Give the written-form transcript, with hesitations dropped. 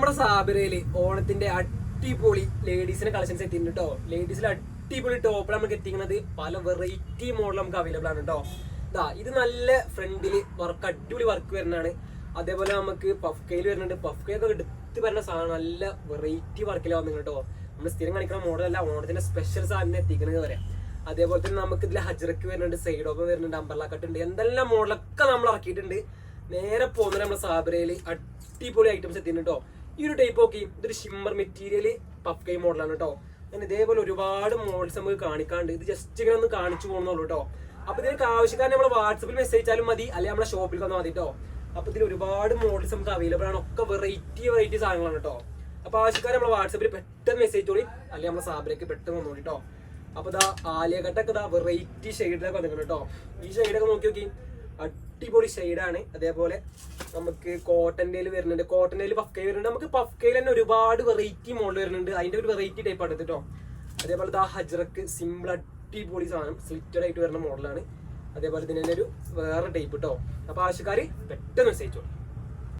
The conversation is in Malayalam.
നമ്മുടെ സാബിറയില് ഓണത്തിന്റെ അടിപൊളി ലേഡീസിന്റെ കളക്ഷൻസ് എത്തിയിട്ടുണ്ട് കേട്ടോ. ലേഡീസിൽ അടിപൊളി ടോപ്പിൽ നമുക്ക് എത്തിക്കുന്നത് പല വെറൈറ്റി മോഡൽ നമുക്ക് അവൈലബിൾ ആണ് കേട്ടോ. ഇത് നല്ല ഫ്രണ്ടില് വർക്ക്, അടിപൊളി വർക്ക് വരുന്നതാണ്. അതേപോലെ നമുക്ക് പഫ് കെയിൽ വരുന്നുണ്ട്. പഫ് കെ ഒക്കെ എടുത്ത് വരുന്ന സാധനം നല്ല വെറൈറ്റി വർക്കിലാവുന്നു കേട്ടോ. നമ്മൾ സ്ഥിരം കാണിക്കുന്ന മോഡലല്ല, ഓണത്തിന്റെ സ്പെഷ്യൽ സാധനം എത്തിക്കുന്നത് വരെ. അതേപോലെ തന്നെ നമുക്ക് ഇതിൽ ഹജ്രക്ക് വരുന്നുണ്ട്, സൈഡ് ഓപ്പൺ വരുന്നുണ്ട്, അമ്പർല കട്ട് ഉണ്ട്, എന്തെല്ലാം മോഡലൊക്കെ നമ്മൾ ഇറക്കിയിട്ടുണ്ട്. നേരെ പോകുന്നത് നമ്മുടെ സാബിറയിൽ അടിപൊളി ഐറ്റംസ് എത്തിയിട്ടുണ്ട് കേട്ടോ. ഈ ഒരു ടൈപ്പ് നോക്കി, ഇതൊരു ഷിമ്മർ മെറ്റീരിയൽ പഫ് കൈ മോഡലാണ് കേട്ടോ. അങ്ങനെ ഇതേപോലെ ഒരുപാട് മോഡൽസ് നമുക്ക് കാണിക്കാണ്ട്, ഇത് ജസ്റ്റ് ഇങ്ങനെ ഒന്ന് കാണിച്ചു പോകുന്നുള്ളൂ കേട്ടോ. അപ്പൊ ഇതിനൊക്കെ ആവശ്യക്കാരൻ നമ്മളെ വാട്സപ്പിൽ മെസ്സേജ് അയച്ചാലും മതി, അല്ലെങ്കിൽ നമ്മളെ ഷോപ്പിൽ വന്നാൽ മതി കേട്ടോ. അപ്പൊ ഇതിൽ ഒരുപാട് മോഡൽസ് നമുക്ക് അവൈലബിൾ ആണ്, ഒക്കെ വെറൈറ്റി സാധനങ്ങളാണ് കേട്ടോ. അപ്പൊ ആവശ്യക്കാർ നമ്മളെ വാട്സപ്പിൽ പെട്ടെന്ന് മെസ്സേജ് തോളി, അല്ലെങ്കിൽ നമ്മളെ സാബിലേക്ക് പെട്ടെന്ന് വന്നോളി കേട്ടോ. അപ്പൊ ഇതാ ആലിയ കട്ടൊക്കെ ഇതാ വെറൈറ്റി ഷെയ്ഡിലൊക്കെ വന്നിട്ടുണ്ട് കേട്ടോ. ഈ ഷെയ്ഡൊക്കെ നോക്കി അടിപൊളി ഷെയ്ഡാണ്. അതേപോലെ നമുക്ക് കോട്ടന്റെയിൽ വരുന്നുണ്ട്, കോട്ടന്റെയിൽ പഫ് കൈ വരുന്നുണ്ട്. നമുക്ക് പഫ് കൈയിൽ തന്നെ ഒരുപാട് വെറൈറ്റി മോഡൽ വരുന്നുണ്ട്, അതിന്റെ ഒരു വെറൈറ്റി ടൈപ്പ് ആണ് കേട്ടോ. അതേപോലെ ഇതാ ഹജ്രക്ക് സിമ്പിൾ അടിപൊളി സാധനം സ്ലിറ്റഡ് ആയിട്ട് വരുന്ന മോഡലാണ്. അതേപോലെ ഇതിന്റെ ഒരു വേറെ ടൈപ്പ് കേട്ടോ. അപ്പൊ ആവശ്യക്കാർ പെട്ടെന്ന് മെസ്സേജ്